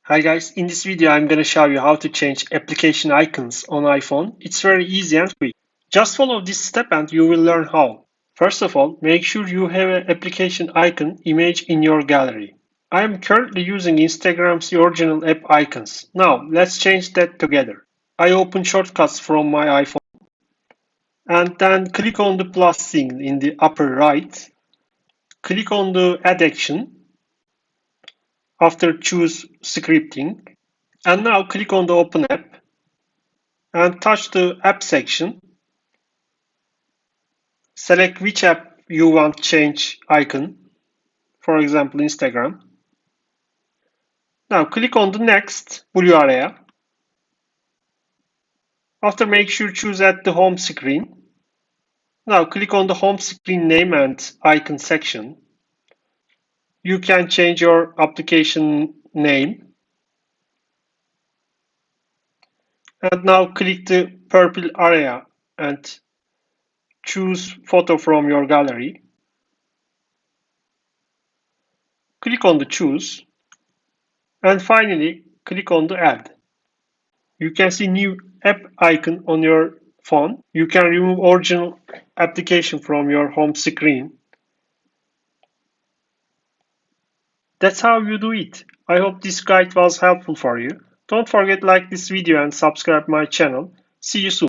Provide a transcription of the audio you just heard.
Hi guys, in this video I'm going to show you how to change application icons on iPhone. It's very easy and quick. Just follow this step and you will learn how. First of all, make sure you have an application icon image in your gallery. I am currently using Instagram's original app icons. Now let's change that together. I open shortcuts from my iPhone and then click on the plus sign in the upper right. Click on the add action. After choose scripting. And now click on the Open App and touch the App section. Select which app you want change icon, for example, Instagram. Now click on the Next blue area. After make sure choose at the home screen. Now click on the home screen name and icon section. You can change your application name. And now click the purple area and choose photo from your gallery. Click on the choose. And finally, click on the add. You can see new app icon on your phone. You can remove original application from your home screen. That's how you do it. I hope this guide was helpful for you. Don't forget to like this video and subscribe my channel. See you soon.